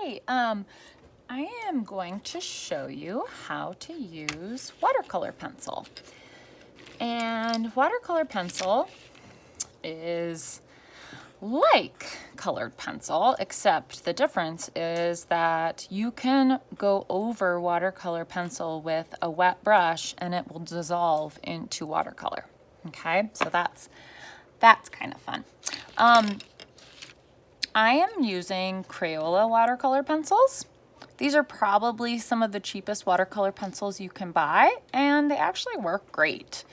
Hey, I am going to show you how to use watercolor pencil. And watercolor pencil is like colored pencil, except the difference is that you can go over watercolor pencil with a wet brush and it will dissolve into watercolor. Okay, so that's kind of fun. I am using Crayola watercolor pencils. These are probably some of the cheapest watercolor pencils you can buy, and they actually work great.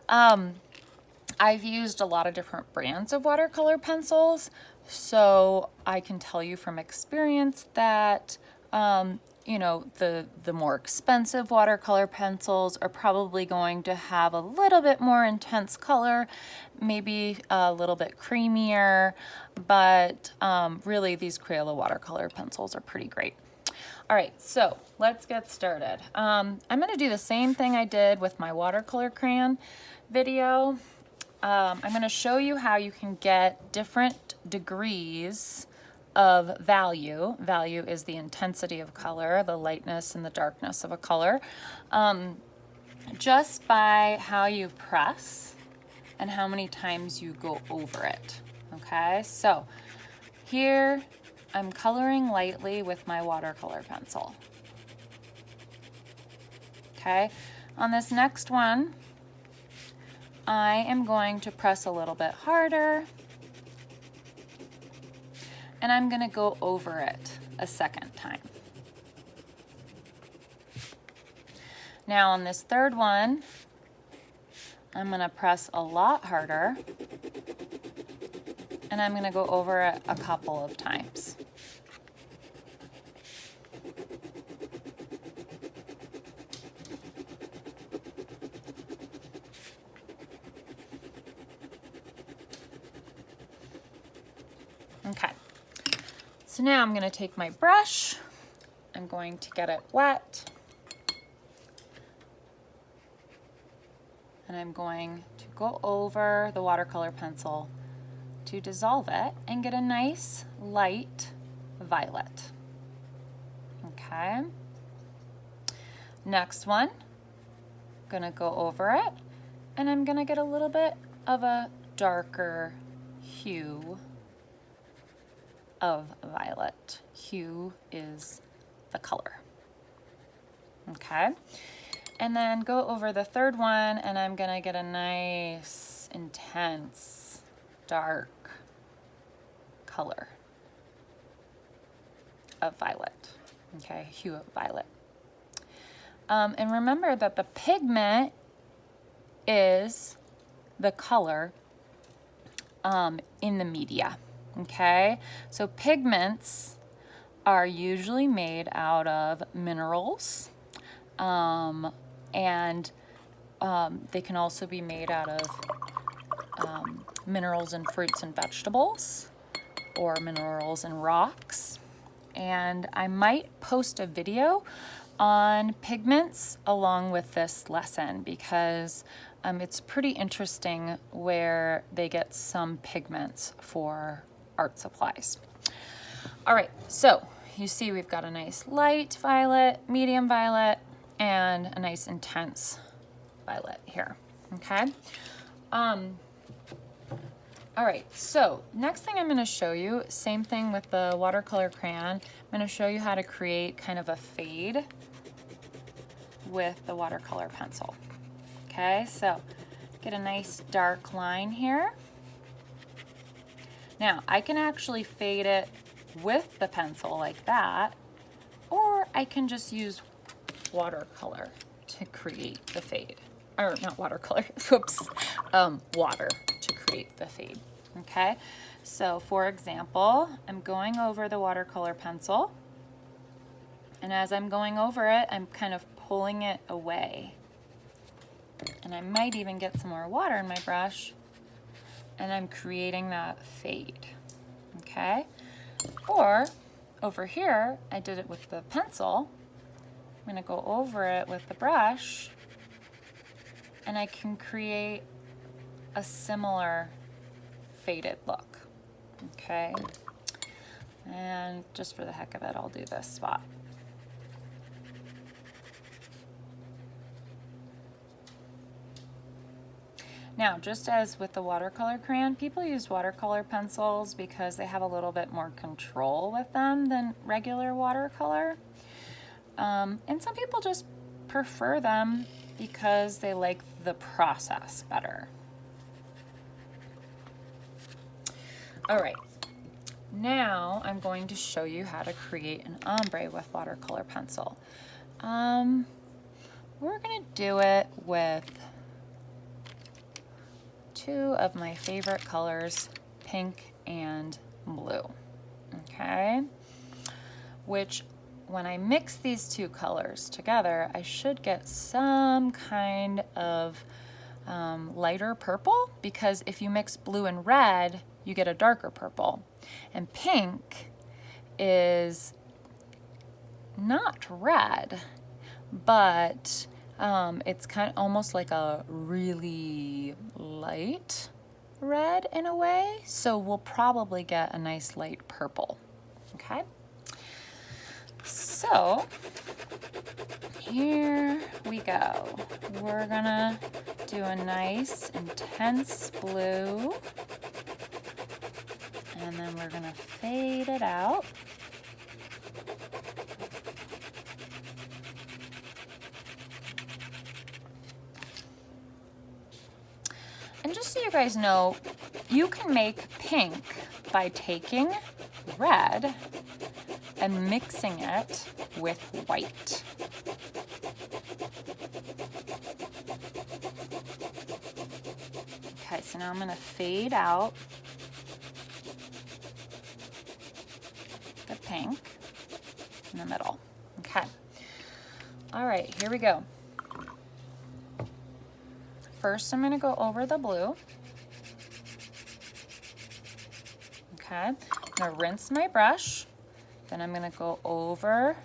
I've used a lot of different brands of watercolor pencils, so I can tell you from experience that you know, the more expensive watercolor pencils are probably going to have a little bit more intense color, maybe a little bit creamier, but really these Crayola watercolor pencils are pretty great. All right, so let's get started. I'm gonna do the same thing I did with my watercolor crayon video. I'm gonna show you how you can get different degrees of value. Value is the intensity of color, the lightness and the darkness of a color, just by how you press and how many times you go over it. Okay, so here I'm coloring lightly with my watercolor pencil. Okay, on this next one, I am going to press a little bit harder, and I'm going to go over it a second time. Now on this third one, I'm going to press a lot harder, and I'm going to go over it a couple of times. Okay, so now I'm going to take my brush, I'm going to get it wet, and I'm going to go over the watercolor pencil to dissolve it and get a nice light violet. Okay, next one, I'm going to go over it, and I'm going to get a little bit of a darker hue of violet. Hue is the color. Okay, and then go over the third one, and I'm gonna get a nice intense dark color of violet. Okay, hue of violet. And remember that the pigment is the color in the media. Okay, so pigments are usually made out of minerals, and they can also be made out of minerals in fruits and vegetables, or minerals in rocks. And I might post a video on pigments along with this lesson, because it's pretty interesting where they get some pigments for art supplies. All right, so you see we've got a nice light violet, medium violet, and a nice intense violet here. Okay. All right, so next thing I'm going to show you, same thing with the watercolor crayon. I'm going to show you how to create kind of a fade with the watercolor pencil. Okay, so get a nice dark line here. Now, I can actually fade it with the pencil like that, or I can just use watercolor to create the fade. Or not watercolor, whoops, water to create the fade. Okay, so for example, I'm going over the watercolor pencil, and as I'm going over it, I'm kind of pulling it away. And I might even get some more water in my brush, and I'm creating that fade. Okay, or over here, I did it with the pencil. I'm going to go over it with the brush, and I can create a similar faded look. Okay, And just for the heck of it, I'll do this spot. Now, just as with the watercolor crayon, people use watercolor pencils because they have a little bit more control with them than regular watercolor. And some people just prefer them because they like the process better. All right, now I'm going to show you how to create an ombre with watercolor pencil. We're gonna do it with two of my favorite colors, pink and blue, okay? Which, when I mix these two colors together, I should get some kind of lighter purple, because if you mix blue and red, you get a darker purple. And pink is not red, but it's kind of almost like a really light red in a way. So we'll probably get a nice light purple, okay? So here we go. We're gonna do a nice intense blue, and then we're gonna fade it out. And just so you guys know, you can make pink by taking red and mixing it with white. Okay, so now I'm going to fade out the pink in the middle. Okay. All right, here we go. First, I'm going to go over the blue. Okay, I'm going to rinse my brush. Then I'm going to go over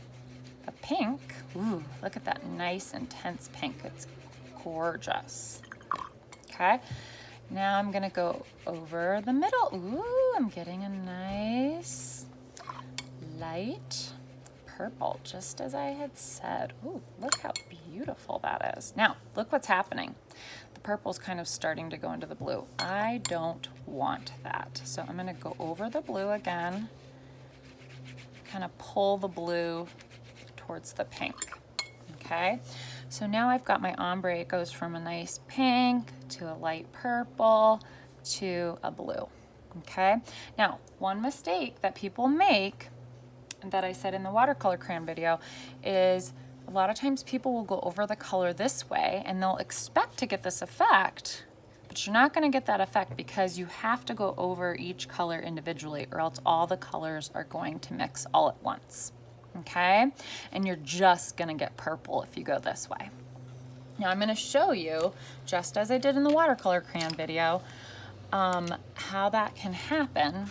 the pink. Ooh, look at that nice intense pink. It's gorgeous. Okay, now I'm going to go over the middle. Ooh, I'm getting a nice light purple, just as I had said. Ooh, look how beautiful that is. Now, look what's happening. The purple's kind of starting to go into the blue. I don't want that. So I'm going to go over the blue again, kind of pull the blue towards the pink. Okay, so now I've got my ombre. It goes from a nice pink to a light purple to a blue. Okay, now one mistake that people make, that I said in the watercolor crayon video, is a lot of times people will go over the color this way and they'll expect to get this effect, but you're not going to get that effect because you have to go over each color individually, or else all the colors are going to mix all at once. Okay, and you're just going to get purple if you go this way. Now I'm going to show you, just as I did in the watercolor crayon video, how that can happen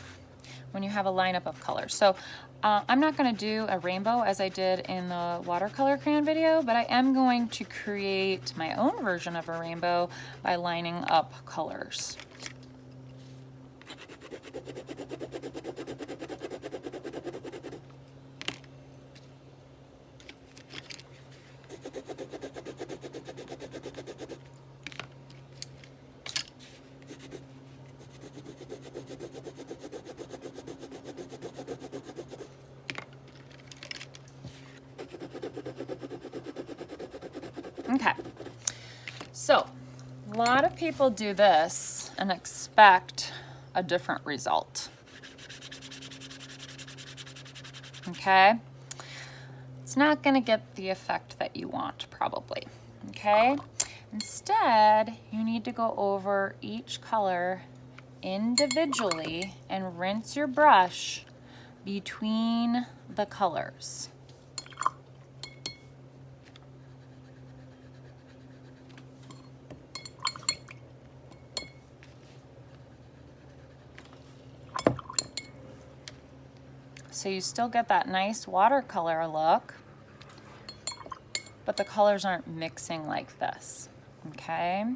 when you have a lineup of colors. So I'm not going to do a rainbow as I did in the watercolor crayon video, but I am going to create my own version of a rainbow by lining up colors. Okay, so a lot of people do this and expect a different result. Okay, it's not going to get the effect that you want, probably. Okay, instead you need to go over each color individually and rinse your brush between the colors. So you still get that nice watercolor look, but the colors aren't mixing like this, okay?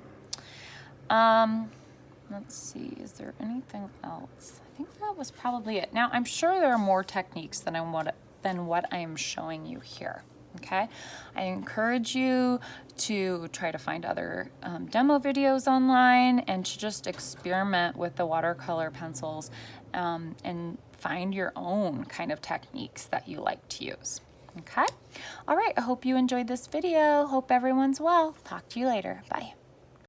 Let's see, is there anything else think that was probably it. Now, I'm sure there are more techniques than what I'm showing you here. Okay, I encourage you to try to find other demo videos online and to just experiment with the watercolor pencils and find your own kind of techniques that you like to use. Okay, all right, I hope you enjoyed this video. Hope everyone's well. Talk to you later. Bye.